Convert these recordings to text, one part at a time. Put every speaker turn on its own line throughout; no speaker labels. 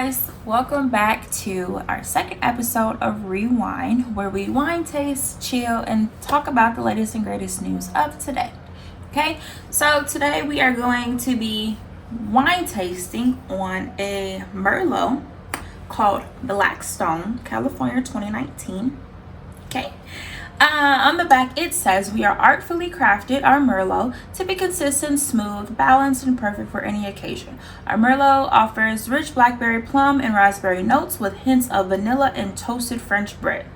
guys, welcome back to our second episode of Rewind, where we wine taste, chill, and talk about the latest and greatest news of today. Okay, so today we are going to be wine tasting on a Merlot called Blackstone, California 2019. Okay. On the back it says, we are artfully crafted our Merlot to be consistent, smooth, balanced, and perfect for any occasion. Our Merlot offers rich blackberry, plum, and raspberry notes with hints of vanilla and toasted French bread.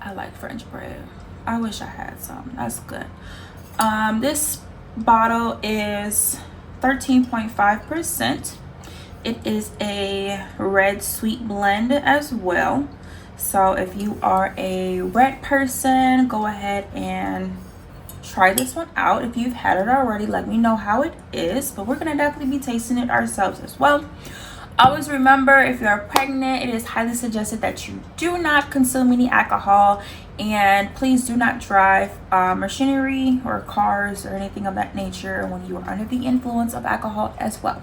I like French bread. I wish I had some. That's good. This bottle is 13.5%. It is a red sweet blend as well. So if you are a red person, go ahead and try this one out. If you've had it already, let me know how it is. But we're going to definitely be tasting it ourselves as well. Always remember, if you're pregnant, it is highly suggested that you do not consume any alcohol. And please do not drive machinery or cars or anything of that nature when you are under the influence of alcohol as well.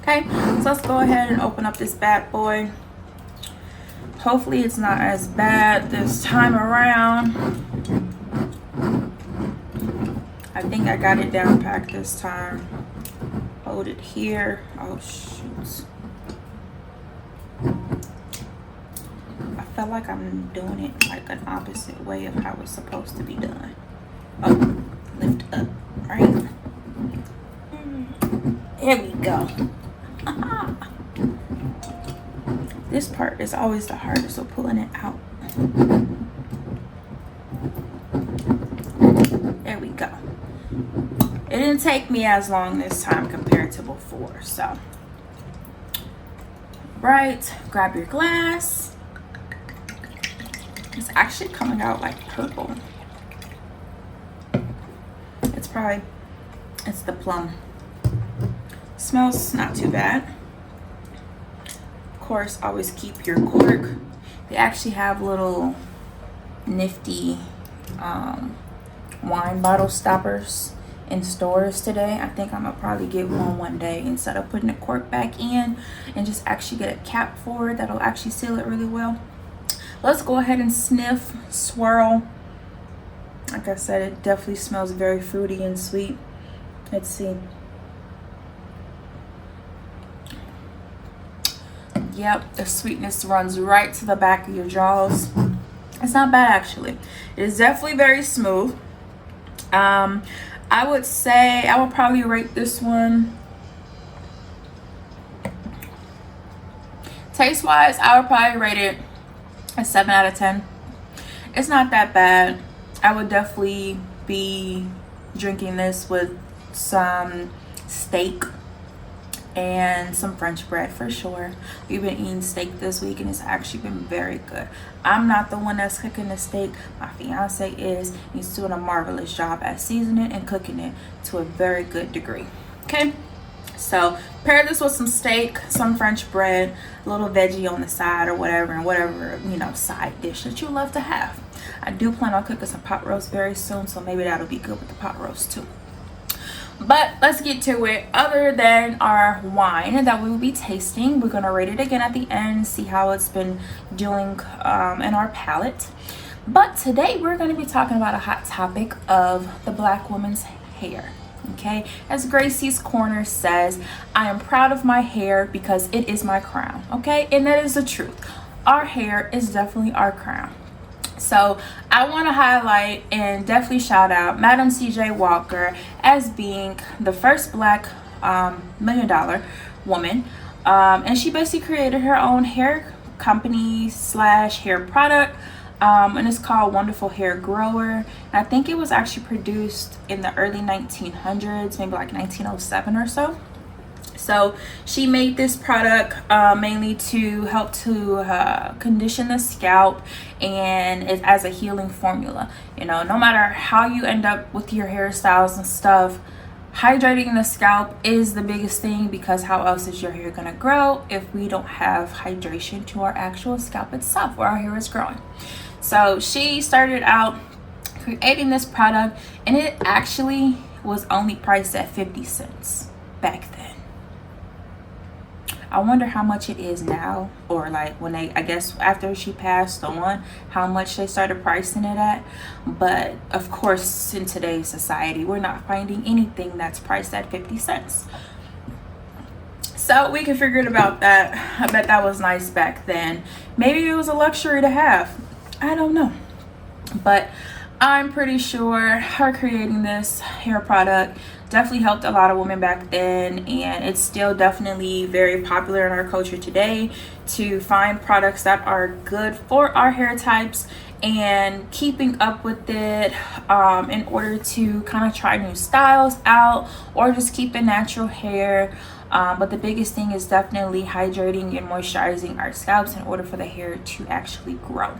Okay, so let's go ahead and open up this bad boy. Hopefully it's not as bad this time around. I think I got it down packed this time. Hold it here. Oh shoot. I feel like I'm doing it like an opposite way of how it's supposed to be done. Oh, lift up, right? Here we go. This part is always the hardest, so pulling it out. There we go. It didn't take me as long this time compared to before, so. Right, grab your glass. It's actually coming out like purple. It's the plum. Smells not too bad. Course, always keep your cork. They actually have little nifty wine bottle stoppers in stores today. I think I'm gonna probably get one day instead of putting the cork back in, and just actually get a cap for it that'll actually seal it really well. Let's go ahead and sniff, swirl. Like I said, it definitely smells very fruity and sweet. Let's see. Yep, the sweetness runs right to the back of your jaws. It's not bad, actually. It is definitely very smooth. I would say I would probably rate this one. Taste wise, I would probably rate it a 7 out of 10. It's not that bad. I would definitely be drinking this with some steak and some French bread for sure. We've been eating steak this week and it's actually been very good. I'm not the one that's cooking the steak. My fiance is. He's doing a marvelous job at seasoning and cooking it to a very good degree. Okay, so pair this with some steak, some French bread, a little veggie on the side or whatever, and whatever, you know, side dish that you love to have. I do plan on cooking some pot roast very soon, so maybe that'll be good with the pot roast too. But let's get to it. Other than our wine that we will be tasting, we're going to rate it again at the end, see how it's been doing in our palate. But today we're going to be talking about a hot topic of the Black woman's hair. Okay, as Gracie's Corner says, I am proud of my hair because it is my crown. Okay, and that is the truth. Our hair is definitely our crown. So I want to highlight and definitely shout out Madam CJ Walker as being the first Black $1 million woman. And she basically created her own hair company / hair product. And it's called Wonderful Hair Grower. And I think it was actually produced in the early 1900s, maybe like 1907 or so. So she made this product mainly to help to condition the scalp, and it as a healing formula. You know, no matter how you end up with your hairstyles and stuff, hydrating the scalp is the biggest thing, because how else is your hair gonna grow if we don't have hydration to our actual scalp itself where our hair is growing? So she started out creating this product, and it actually was only priced at 50 cents back then. I wonder how much it is now, or like when they, I guess after she passed on, how much they started pricing it at. But of course, in today's society, we're not finding anything that's priced at 50 cents. So we can figure it about that. I bet that was nice back then. Maybe it was a luxury to have. I don't know. But I'm pretty sure her creating this hair product definitely helped a lot of women back then, and it's still definitely very popular in our culture today to find products that are good for our hair types and keeping up with it in order to kind of try new styles out or just keep a natural hair. But the biggest thing is definitely hydrating and moisturizing our scalps in order for the hair to actually grow.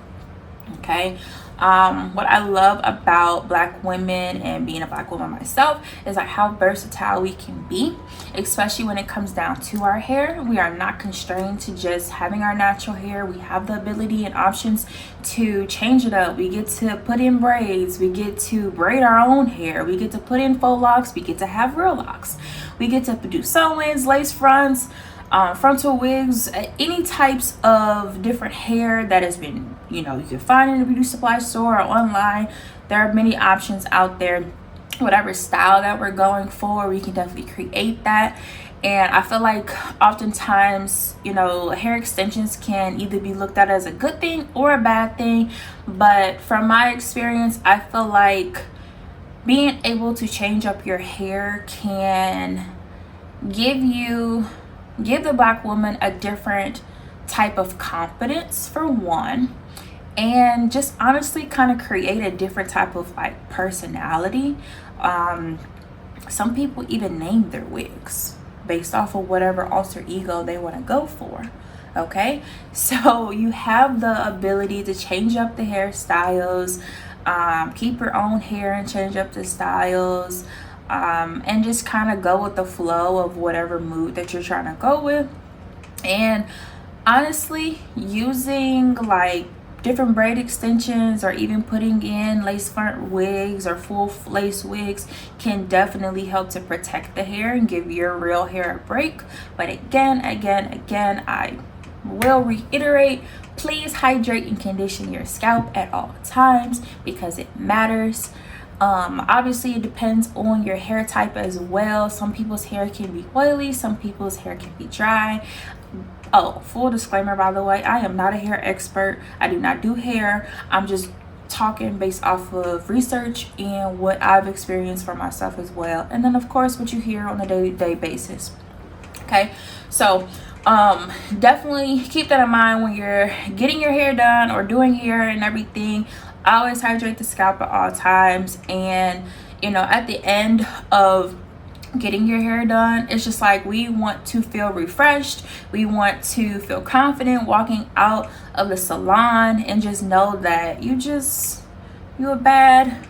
Okay. What I love about Black women and being a Black woman myself is like how versatile we can be, especially when it comes down to our hair. We are not constrained to just having our natural hair. We have the ability and options to change it up. We get to put in braids. We get to braid our own hair. We get to put in faux locks. We get to have real locks. We get to do sew-ins, lace fronts, frontal wigs, any types of different hair that has been, you can find in a beauty supply store or online. There are many options out there. Whatever style that we're going for, we can definitely create that. And I feel like oftentimes, hair extensions can either be looked at as a good thing or a bad thing. But from my experience, I feel like being able to change up your hair can give the Black woman a different type of confidence, for one, and just honestly kind of create a different type of like personality. Some people even name their wigs based off of whatever alter ego they want to go for. Okay, so you have the ability to change up the hairstyles, keep your own hair and change up the styles, and just kind of go with the flow of whatever mood that you're trying to go with. And honestly, using like different braid extensions or even putting in lace front wigs or full lace wigs can definitely help to protect the hair and give your real hair a break. But again, I will reiterate, please hydrate and condition your scalp at all times because it matters. Obviously it depends on your hair type as well. Some people's hair can be oily, some people's hair can be dry. Oh, full disclaimer, by the way, I am not a hair expert. I do not do hair. I'm just talking based off of research and what I've experienced for myself as well, and then of course what you hear on a day-to-day basis. Okay, so definitely keep that in mind when you're getting your hair done or doing hair and everything. Always hydrate the scalp at all times. And at the end of getting your hair done, it's just like we want to feel refreshed. We want to feel confident walking out of the salon and just know that you a bad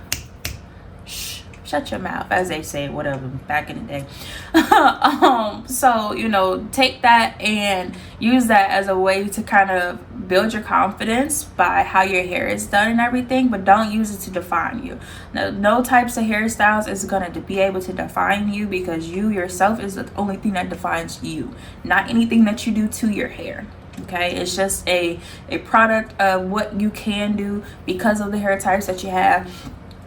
shut your mouth, as they say, whatever, back in the day. So take that and use that as a way to kind of build your confidence by how your hair is done and everything, but don't use it to define you. No types of hairstyles is going to be able to define you, because you yourself is the only thing that defines you, not anything that you do to your hair. Okay, it's just a product of what you can do because of the hair types that you have.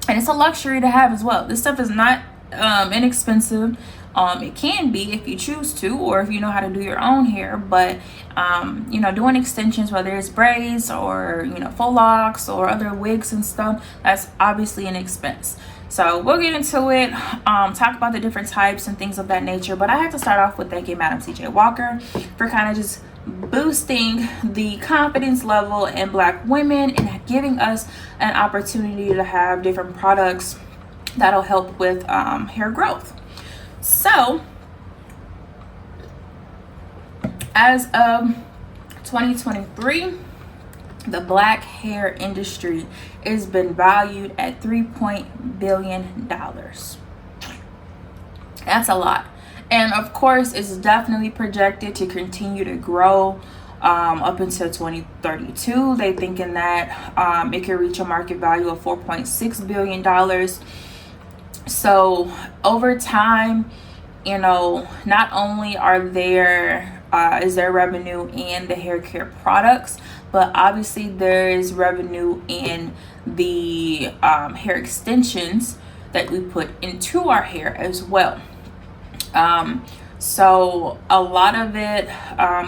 And it's a luxury to have as well. This stuff is not inexpensive. It can be if you choose to, or if you know how to do your own hair. But doing extensions, whether it's braids or faux locks or other wigs and stuff, that's obviously an expense. So we'll get into it, talk about the different types and things of that nature. But I have to start off with thanking Madam CJ Walker for kind of just boosting the confidence level in Black women and giving us an opportunity to have different products that'll help with hair growth. So as of 2023, the Black hair industry has been valued at $3 billion. That's a lot. And of course, it's definitely projected to continue to grow up until 2032. They're thinking that it could reach a market value of $4.6 billion. So over time, not only are there is there revenue in the hair care products, but obviously there is revenue in the hair extensions that we put into our hair as well. So a lot of it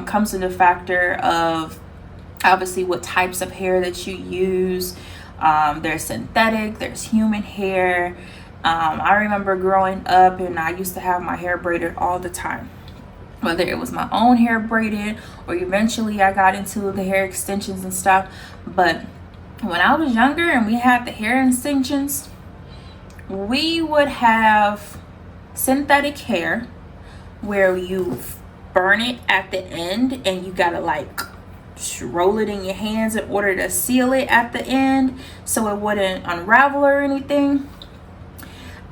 comes into factor of obviously what types of hair that you use. There's synthetic, there's human hair. I remember growing up and I used to have my hair braided all the time, whether it was my own hair braided or eventually I got into the hair extensions and stuff. But when I was younger and we had the hair extensions, we would have synthetic hair where you burn it at the end and you gotta like roll it in your hands in order to seal it at the end so it wouldn't unravel or anything.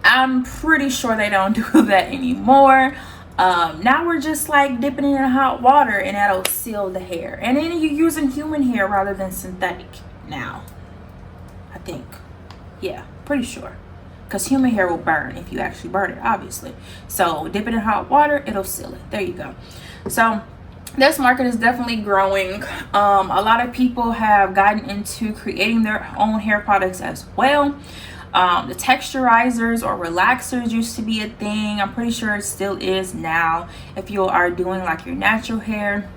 I'm pretty sure they don't do that anymore. Now we're just like dipping it in hot water and that'll seal the hair. And then you're using human hair rather than synthetic now, I think. Yeah, pretty sure. Because human hair will burn if you actually burn it, obviously. So dip it in hot water, it'll seal it. There you go. So this market is definitely growing. A lot of people have gotten into creating their own hair products as well. The texturizers or relaxers used to be a thing. I'm pretty sure it still is now if you are doing like your natural hair.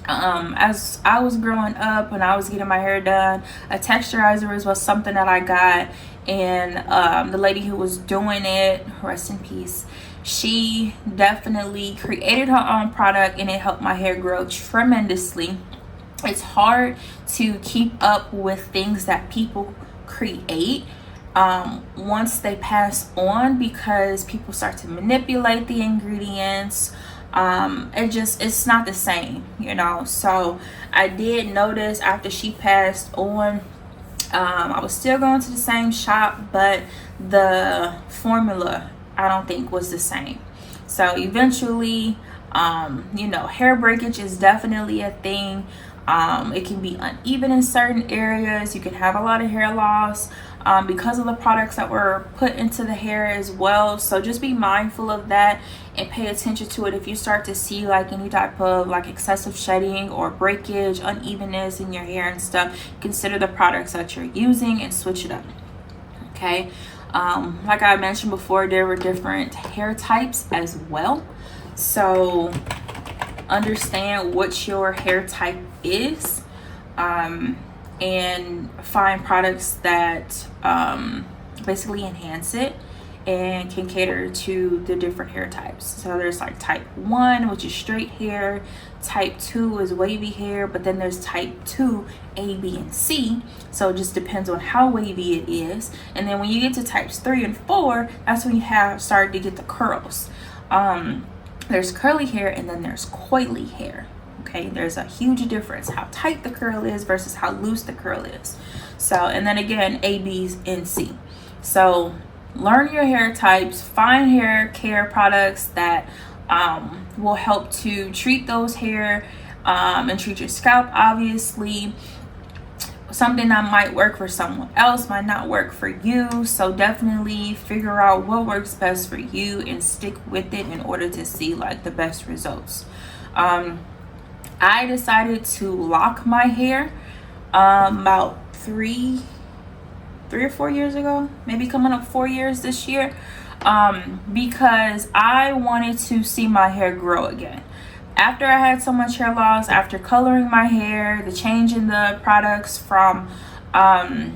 As I was growing up and I was getting my hair done, a texturizer was something that I got, and the lady who was doing it, rest in peace, she definitely created her own product and it helped my hair grow tremendously. It's hard to keep up with things that people create once they pass on, because people start to manipulate the ingredients. It's not the same, you know. So I did notice after she passed on, I was still going to the same shop, but the formula I don't think was the same. So eventually, you know, hair breakage is definitely a thing. It can be uneven in certain areas. You can have a lot of hair loss because of the products that were put into the hair as well. So just be mindful of that and pay attention to it. If you start to see like any type of like excessive shedding or breakage, unevenness in your hair and stuff, consider the products that you're using and switch it up. Okay. Like I mentioned before, there were different hair types as well. So understand what your hair type is, and find products that basically enhance it and can cater to the different hair types. So there's like type 1, which is straight hair, type 2 is wavy hair, but then there's type 2 A, B, and C. So it just depends on how wavy it is. And then when you get to types 3 and 4, that's when you have started to get the curls. There's curly hair and then there's coily hair. Okay, there's a huge difference how tight the curl is versus how loose the curl is. So, and then again, A, B, and C. So learn your hair types, find hair care products that will help to treat those hair and treat your scalp. Obviously, something that might work for someone else might not work for you. So definitely figure out what works best for you and stick with it in order to see like the best results. I decided to lock my hair about three or 4 years ago, maybe coming up 4 years this year, because I wanted to see my hair grow again. After I had so much hair loss, after coloring my hair, the change in the products from the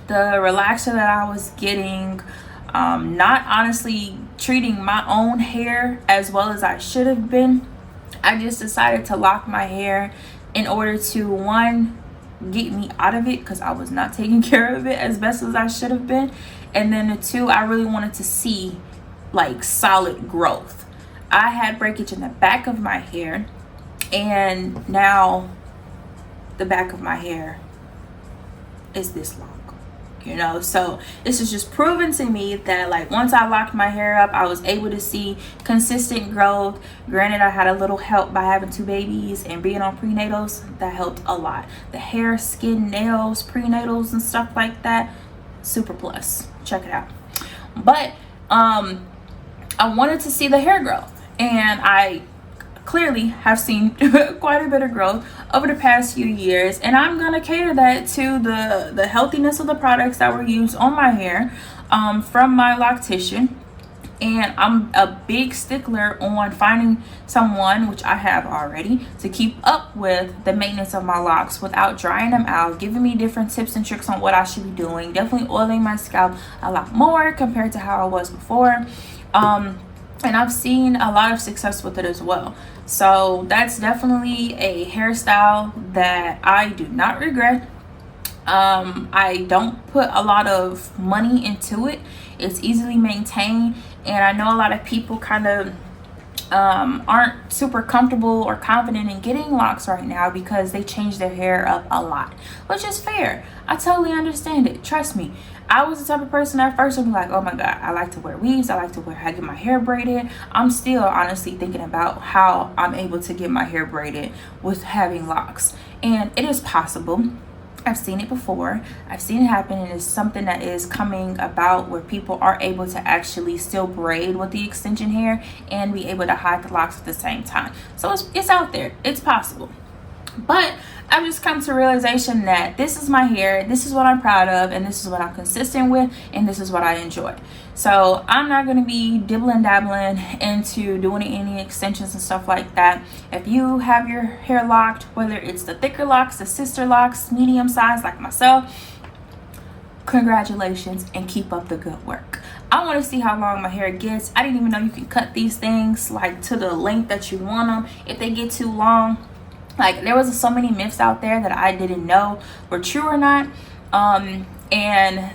relaxer that I was getting, not honestly treating my own hair as well as I should have been, I just decided to lock my hair in order to, one, get me out of it because I was not taking care of it as best as I should have been, and then the two, I really wanted to see like solid growth. I had breakage in the back of my hair, and now the back of my hair is this long, you know. So this is just proven to me that like once I locked my hair up, I was able to see consistent growth. Granted, I had a little help by having 2 babies and being on prenatals. That helped a lot. The hair, skin, nails, prenatals and stuff like that, super plus. Check it out. But I wanted to see the hair growth, and I clearly have seen quite a bit of growth over the past few years, and I'm gonna cater that to the healthiness of the products that were used on my hair from my loctician. And I'm a big stickler on finding someone, which I have already, to keep up with the maintenance of my locks without drying them out, giving me different tips and tricks on what I should be doing, definitely oiling my scalp a lot more compared to how I was before. And I've seen a lot of success with it as well. So that's definitely a hairstyle that I do not regret. I don't put a lot of money into it. It's easily maintained, and I know a lot of people kind of aren't super comfortable or confident in getting locks right now because they change their hair up a lot, which is fair. I totally understand it. Trust me. I was the type of person at first would be like, oh my God, I like to wear weaves. I like to get my hair braided. I'm still honestly thinking about how I'm able to get my hair braided with having locks. And it is possible. I've seen it before. I've seen it happen, and it's something that is coming about where people are able to actually still braid with the extension hair and be able to hide the locks at the same time. So it's out there. It's possible. But I've just come to realization that this is my hair, this is what I'm proud of, and this is what I'm consistent with, and this is what I enjoy. So I'm not going to be dibbling dabbling into doing any extensions and stuff like that. If you have your hair locked, whether it's the thicker locks, the sister locks, medium size like myself, congratulations, and keep up the good work. I want to see how long my hair gets. I didn't even know you can cut these things like to the length that you want them. If they get too long, like there was so many myths out there that I didn't know were true or not. And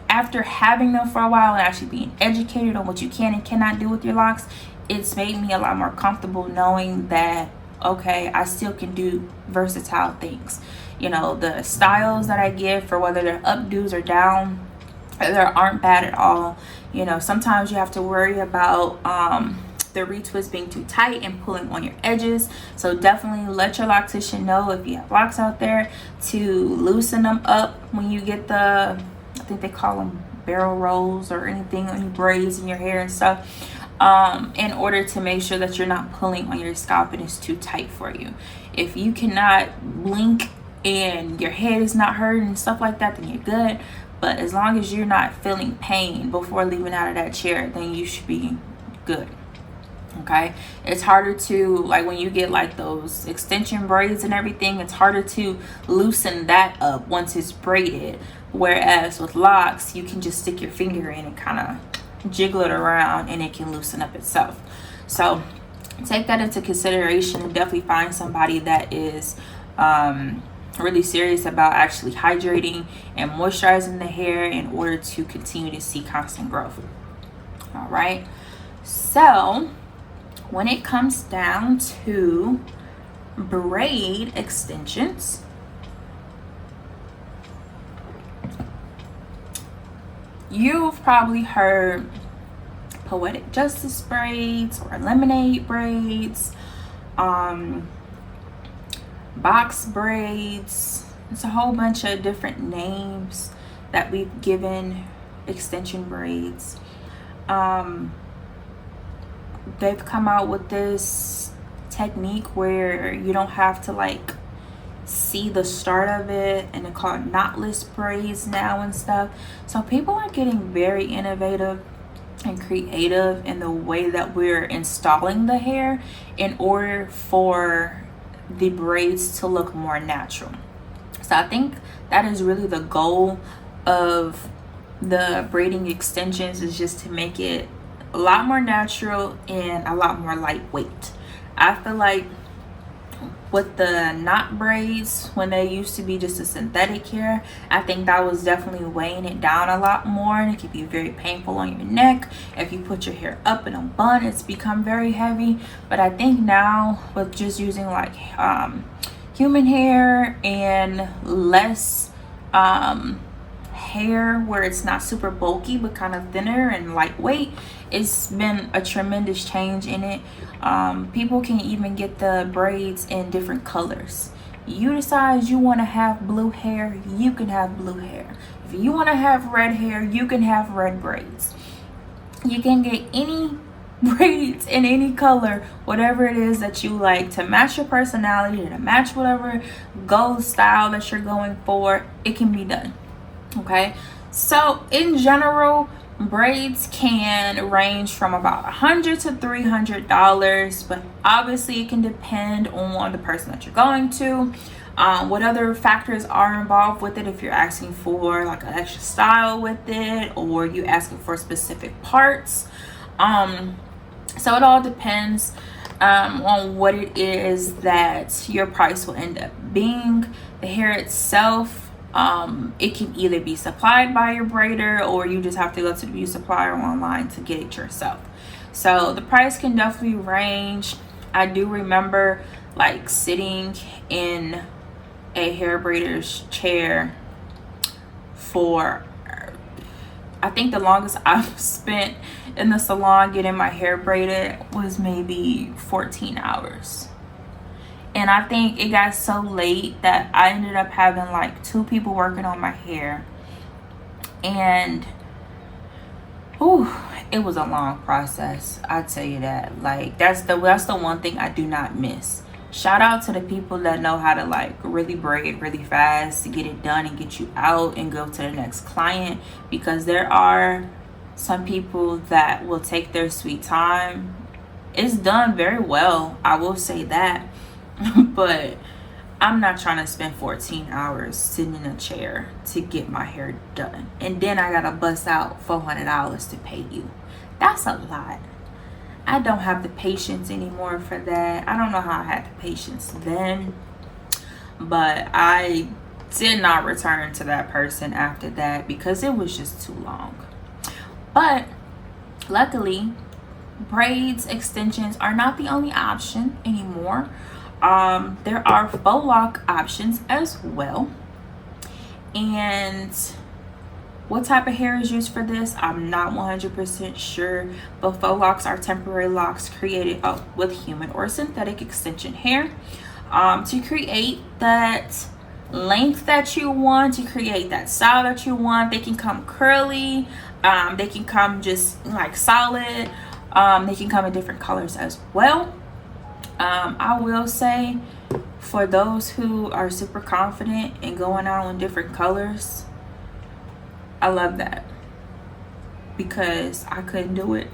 after having them for a while and actually being educated on what you can and cannot do with your locks, it's made me a lot more comfortable knowing that, okay, I still can do versatile things. You know, the styles that I give, for whether they're updos or down, they aren't bad at all. You know, sometimes you have to worry about the retwist being too tight and pulling on your edges. So definitely let your loctician know if you have locks out there to loosen them up when you get the, I think they call them barrel rolls or anything on your braids in your hair and stuff, in order to make sure that you're not pulling on your scalp and it's too tight for you. If you cannot blink and your head is not hurting and stuff like that, then you're good. But as long as you're not feeling pain before leaving out of that chair, then you should be good. Okay, it's harder to, like when you get like those extension braids and everything, it's harder to loosen that up once it's braided, whereas with locks you can just stick your finger in and kind of jiggle it around and it can loosen up itself. So take that into consideration and definitely find somebody that is really serious about actually hydrating and moisturizing the hair in order to continue to see constant growth. All right, so when it comes down to braid extensions, you've probably heard poetic justice braids or lemonade braids, box braids. It's a whole bunch of different names that we've given extension braids. They've come out with this technique where you don't have to like see the start of it, and they're called knotless braids now and stuff. So people are getting very innovative and creative in the way that we're installing the hair in order for the braids to look more natural. So I think that is really the goal of the braiding extensions, is just to make it a lot more natural and a lot more lightweight. I feel like with the knot braids, when they used to be just a synthetic hair, I think that was definitely weighing it down a lot more, and it could be very painful on your neck. If you put your hair up in a bun, it's become very heavy. But I think now with just using like human hair and less hair where it's not super bulky but kind of thinner and lightweight, it's been a tremendous change in it. People can even get the braids in different colors. You decide you want to have blue hair, you can have blue hair. If you want to have red hair, you can have red braids. You can get any braids in any color, whatever it is that you like, to match your personality, to match whatever goal style that you're going for, it can be done. Okay, so in general, braids can range from about $100 to $300, but obviously it can depend on the person that you're going to, what other factors are involved with it. If you're asking for like an extra style with it, or you asking for specific parts, so it all depends on what it is that your price will end up being. The hair itself, it can either be supplied by your braider, or you just have to go to the beauty supplier online to get it yourself. So the price can definitely range. I do remember like sitting in a hair braider's chair for, I think the longest I've spent in the salon getting my hair braided was maybe 14 hours. And I think it got so late that I ended up having like 2 people working on my hair. And it was a long process, I tell you that. Like that's the one thing I do not miss. Shout out to the people that know how to like really braid really fast to get it done and get you out and go to the next client, because there are some people that will take their sweet time. It's done very well, I will say that. But I'm not trying to spend 14 hours sitting in a chair to get my hair done, and then I gotta bust out $400 to pay you. That's a lot. I don't have the patience anymore for that. I don't know how I had the patience then, but I did not return to that person after that because it was just too long. But luckily, braids, extensions are not the only option anymore. There are faux lock options as well. And what type of hair is used for this, I'm not 100% sure, but faux locks are temporary locks created with human or synthetic extension hair to create that length that you want, to create that style that you want. They can come curly, they can come just like solid, they can come in different colors as well. I will say, for those who are super confident in going out in different colors, I love that, because I couldn't do it.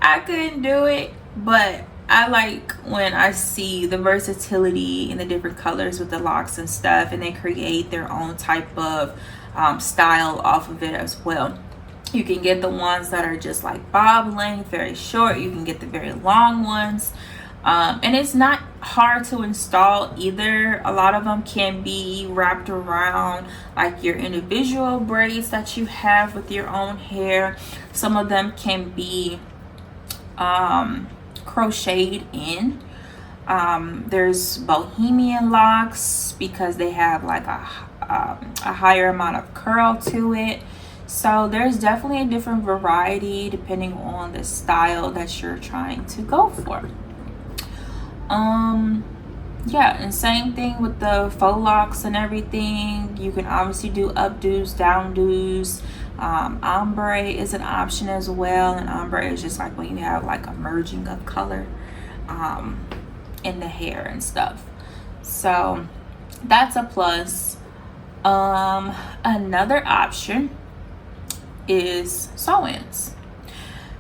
I couldn't do it, but I like when I see the versatility in the different colors with the locks and stuff, and they create their own type of style off of it as well. You can get the ones that are just like bob length, very short. You can get the very long ones. And it's not hard to install either. A lot of them can be wrapped around like your individual braids that you have with your own hair. Some of them can be crocheted in. There's bohemian locks because they have like a higher amount of curl to it. So there's definitely a different variety depending on the style that you're trying to go for. Yeah, and same thing with the faux locks and everything. You can obviously do updos, downdos. Ombre is an option as well, and ombre is just like when you have like a merging of color in the hair and stuff. So that's a plus. Another option is sew-ins.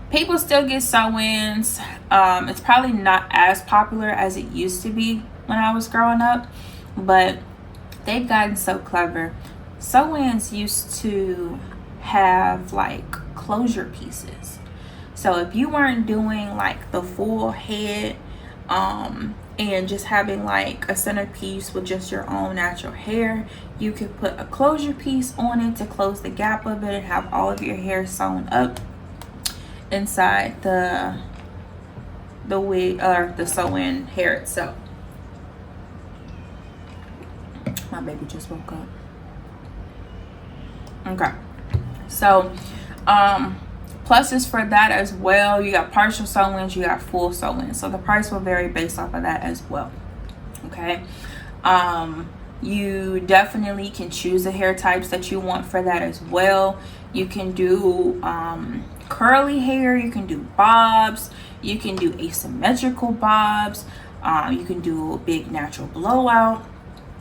People still get sew-ins. It's probably not as popular as it used to be when I was growing up, but they've gotten so clever. Sew-ins used to have like closure pieces. So if you weren't doing like the full head and just having like a centerpiece with just your own natural hair, you could put a closure piece on it to close the gap of it and have all of your hair sewn up inside the wig or the sew-in hair itself. My baby just woke up. Okay, so pluses for that as well. You got partial sew-ins, you got full sew-ins, so the price will vary based off of that as well. Okay, you definitely can choose the hair types that you want for that as well. You can do curly hair, you can do bobs, you can do asymmetrical bobs, you can do a big natural blowout.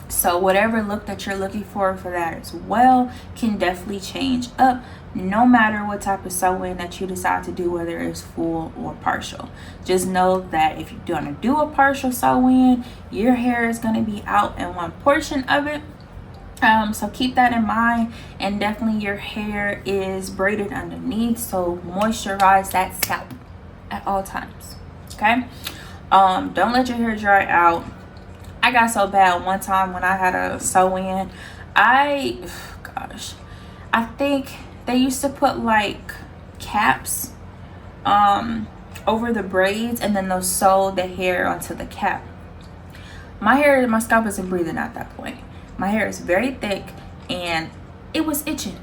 So whatever look that you're looking for that as well can definitely change up no matter what type of sew-in that you decide to do, whether it's full or partial. Just know that if you're going to do a partial sew-in, your hair is going to be out in one portion of it. So keep that in mind, and definitely your hair is braided underneath, so moisturize that scalp at all times. Okay, don't let your hair dry out. I got so bad one time when I had a sew-in. I think they used to put like caps over the braids, and then they'll sew the hair onto the cap. My scalp isn't breathing at that point. My hair is very thick and it was itching.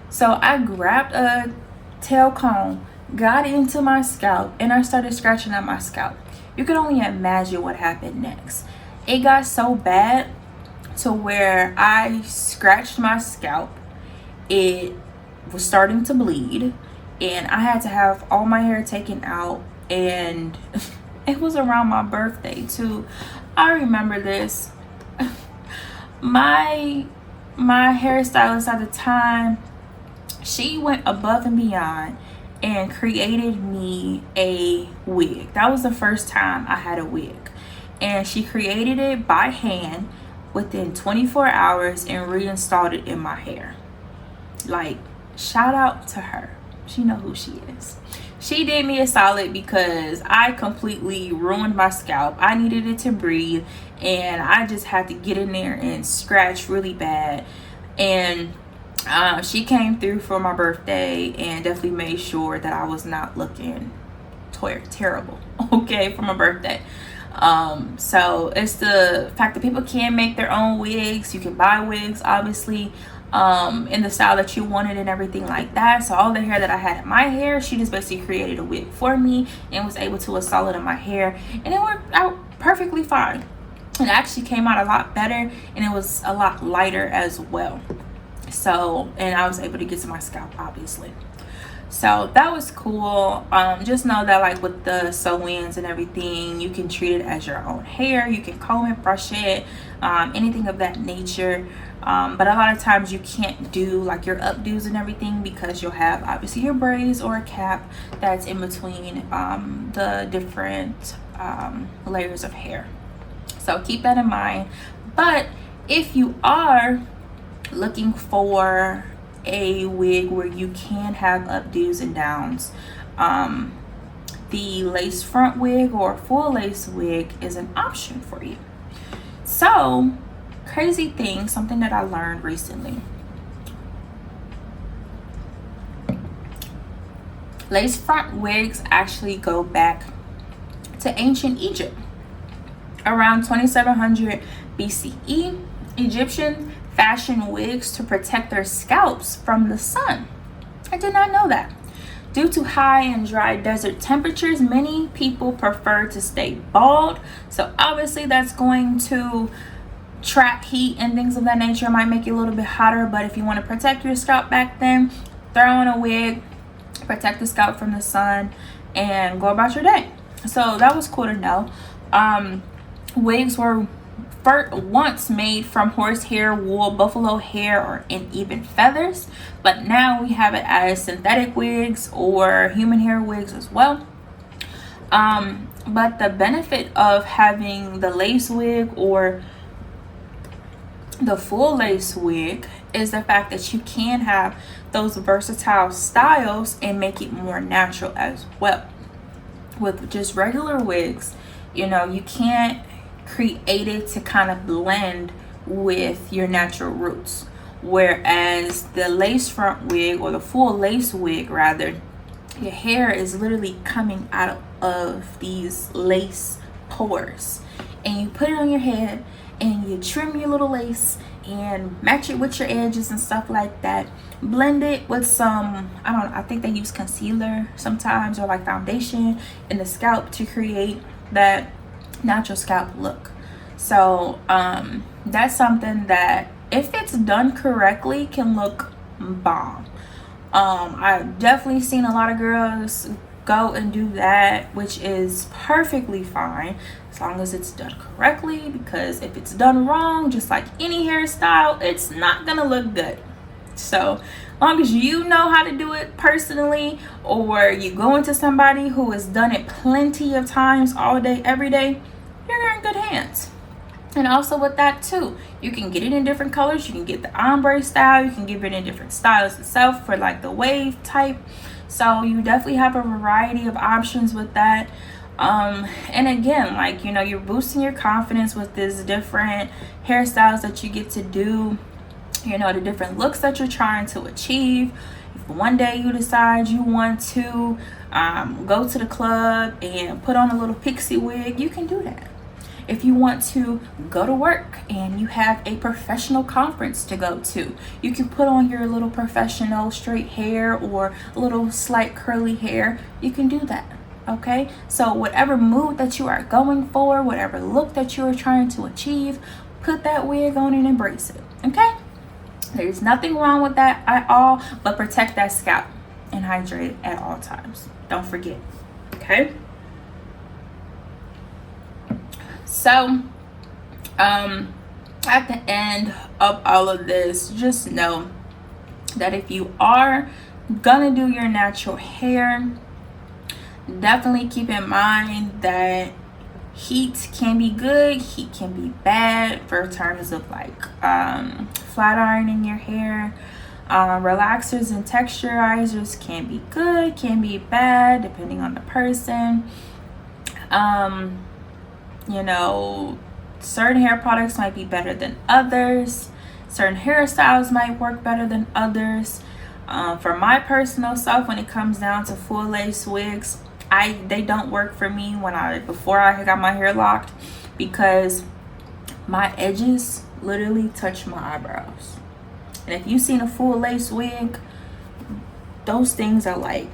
So I grabbed a tail comb, got into my scalp, and I started scratching at my scalp. You can only imagine what happened next. It got so bad to where I scratched my scalp. It was starting to bleed, and I had to have all my hair taken out, and it was around my birthday too. I remember this. My hairstylist at the time, she went above and beyond and created me a wig. That was the first time I had a wig, and she created it by hand within 24 hours and reinstalled it in my hair. Like, shout out to her. She know who she is. She did me a solid because I completely ruined my scalp. I needed it to breathe, and I just had to get in there and scratch really bad. And she came through for my birthday and definitely made sure that I was not looking terrible, okay, for my birthday. So it's the fact that people can make their own wigs. You can buy wigs, obviously, in the style that you wanted and everything like that. So all the hair that I had in my hair, she just basically created a wig for me and was able to install it in my hair, and it worked out perfectly fine. It actually came out a lot better, and it was a lot lighter as well. So, and I was able to get to my scalp, obviously. So that was cool. Just know that, like, with the sew-ins and everything, you can treat it as your own hair. You can comb it, brush it, anything of that nature. But a lot of times you can't do like your updos and everything because you'll have obviously your braids or a cap that's in between the different layers of hair. So keep that in mind. But if you are looking for a wig where you can have updos and downs, the lace front wig or full lace wig is an option for you. So, crazy thing, something that I learned recently. Lace front wigs actually go back to ancient Egypt. Around 2700 BCE, Egyptians fashioned wigs to protect their scalps from the sun. I did not know that. Due to high and dry desert temperatures, many people prefer to stay bald. So obviously that's going to trap heat and things of that nature. It might make you a little bit hotter, but if you want to protect your scalp back then, throw on a wig, protect the scalp from the sun, and go about your day. So that was cool to know. Wigs were once made from horsehair, wool, buffalo hair, and even feathers, but now we have it as synthetic wigs or human hair wigs as well. But the benefit of having the lace wig or the full lace wig is the fact that you can have those versatile styles and make it more natural as well. With just regular wigs, you know, you can't create it to kind of blend with your natural roots, whereas the lace front wig or the full lace wig rather, your hair is literally coming out of these lace pores, and you put it on your head and you trim your little lace and match it with your edges and stuff like that. Blend it with some, I think they use concealer sometimes, or like foundation in the scalp to create that natural scalp look. So that's something that, if it's done correctly, can look bomb. I've definitely seen a lot of girls go and do that, which is perfectly fine as long as it's done correctly, because if it's done wrong, just like any hairstyle, it's not gonna look good. So as long as you know how to do it personally, or you go into somebody who has done it plenty of times all day every day, you're in good hands. And also with that too, you can get it in different colors. You can get the ombre style, you can get it in different styles itself for like the wave type. So you definitely have a variety of options with that. And again, like, you know, you're boosting your confidence with these different hairstyles that you get to do, you know, the different looks that you're trying to achieve. If one day you decide you want to go to the club and put on a little pixie wig, you can do that. If you want to go to work and you have a professional conference to go to, you can put on your little professional straight hair or a little slight curly hair. You can do that. Okay, so whatever mood that you are going for, whatever look that you are trying to achieve, put that wig on and embrace it. Okay, there's nothing wrong with that at all, but protect that scalp and hydrate it at all times. Don't forget. Okay. So at the end of all of this, just know that if you are gonna do your natural hair, definitely keep in mind that heat can be good, heat can be bad for terms of like flat ironing your hair. Relaxers and texturizers can be good, can be bad, depending on the person. You know, certain hair products might be better than others. Certain hairstyles might work better than others. For my personal self, when it comes down to full lace wigs, they don't work for me before I got my hair locked, because my edges literally touch my eyebrows. And if you've seen a full lace wig, those things are like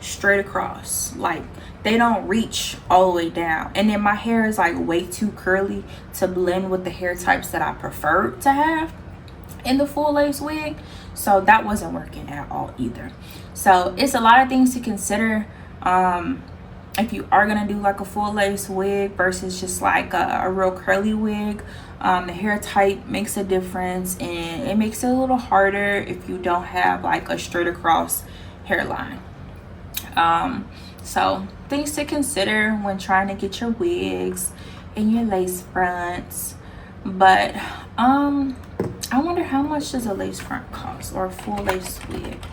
straight across, like they don't reach all the way down. And then my hair is like way too curly to blend with the hair types that I prefer to have in the full lace wig. So that wasn't working at all either. So it's a lot of things to consider if you are gonna do like a full lace wig versus just like a real curly wig. The hair type makes a difference, and it makes it a little harder if you don't have like a straight across hairline. So things to consider when trying to get your wigs and your lace fronts. But I wonder how much does a lace front cost, or a full lace wig?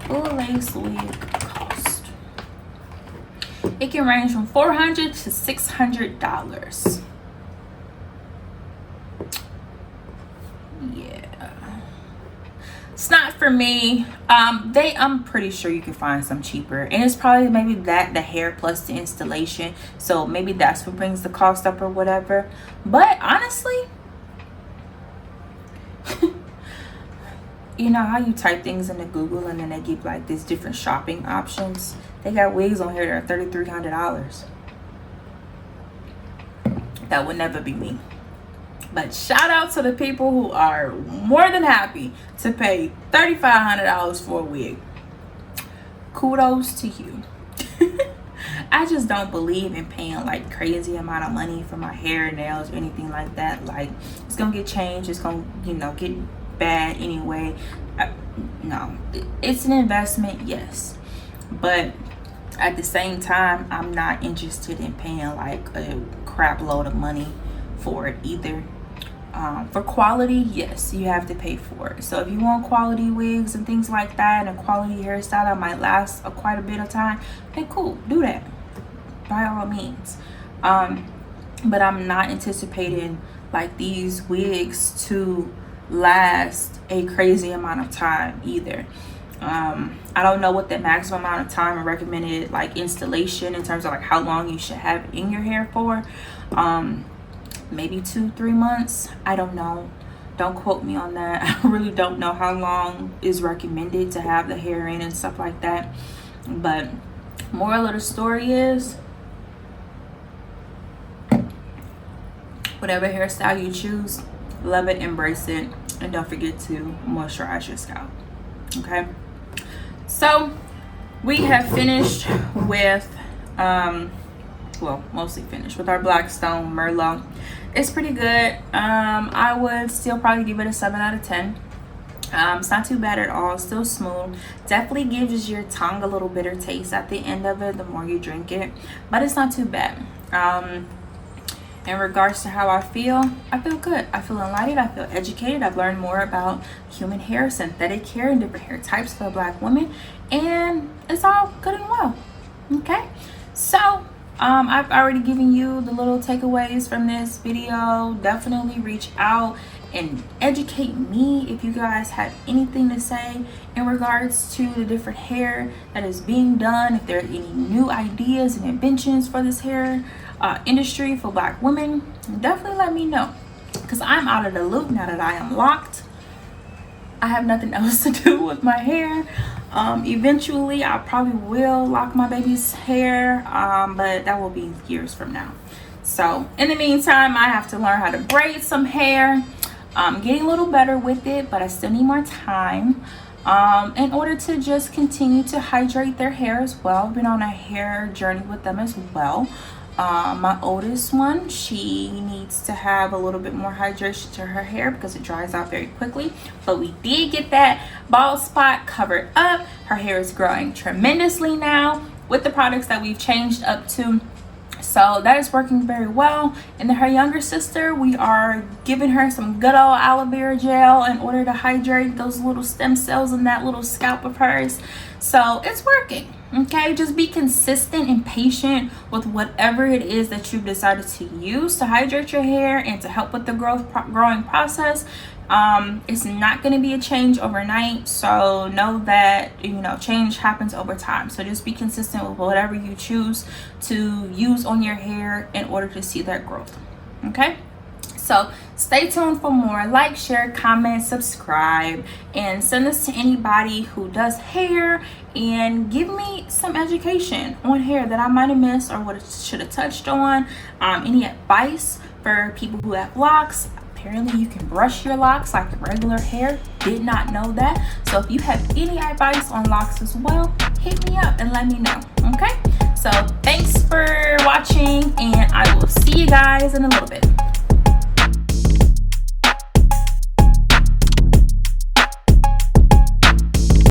Full lace wig cost. It can range from $400 to $600. Yeah, it's not for me. I'm pretty sure you can find some cheaper, and it's probably maybe that the hair plus the installation, so maybe that's what brings the cost up or whatever. But honestly, you know how you type things into Google and then they give like these different shopping options? They got wigs on here that are $3,300. That would never be me. But shout out to the people who are more than happy to pay $3,500 for a wig. Kudos to you. I just don't believe in paying like crazy amount of money for my hair and nails or anything like that. Like, it's gonna get changed, it's gonna, you know, get bad anyway. No, it's an investment, yes, but at the same time, I'm not interested in paying like a crap load of money for it either. For quality, yes, you have to pay for it. So if you want quality wigs and things like that, and a quality hairstyle that might last quite a bit of time, then cool, do that by all means. But I'm not anticipating like these wigs to last a crazy amount of time either. I don't know what the maximum amount of time and recommended like installation in terms of like how long you should have it in your hair for. Maybe 2-3 months, I don't know, don't quote me on that. I really don't know how long is recommended to have the hair in and stuff like that. But moral of the story is, whatever hairstyle you choose, love it, embrace it, and don't forget to moisturize your scalp. Okay, So we have finished with well, mostly finished with our Blackstone Merlot. It's pretty good. I would still probably give it a 7 out of 10. It's not too bad at all. Still smooth. Definitely gives your tongue a little bitter taste at the end of it the more you drink it, but it's not too bad. In regards to how I feel good. I feel enlightened. I feel educated. I've learned more about human hair, synthetic hair, and different hair types for Black women, and it's all good and well. Okay, so I've already given you the little takeaways from this video. Definitely reach out and educate me if you guys have anything to say in regards to the different hair that is being done. If there are any new ideas and inventions for this hair industry for Black women, definitely let me know, because I'm out of the loop now that I am locked. I have nothing else to do with my hair. Eventually I probably will lock my baby's hair, but that will be years from now. So in the meantime, I have to learn how to braid some hair. I'm getting a little better with it, but I still need more time in order to just continue to hydrate their hair as well. I've been on a hair journey with them as well. My oldest one, she needs to have a little bit more hydration to her hair because it dries out very quickly, but we did get that bald spot covered up. Her hair is growing tremendously now with the products that we've changed up to, so that is working very well. And then her younger sister, we are giving her some good old aloe vera gel in order to hydrate those little stem cells in that little scalp of hers. So it's working. Okay, just be consistent and patient with whatever it is that you've decided to use to hydrate your hair and to help with the growing process. It's not going to be a change overnight, so know that, you know, change happens over time. So just be consistent with whatever you choose to use on your hair in order to see that growth. Okay, so stay tuned for more. Like, share, comment, subscribe, and send this to anybody who does hair, and give me some education on hair that I might have missed or what it should have touched on. Any advice for people who have locks? Apparently you can brush your locks like regular hair. Did not know that. So if you have any advice on locks as well, hit me up and let me know. Okay, so thanks for watching, and I will see you guys in a little bit.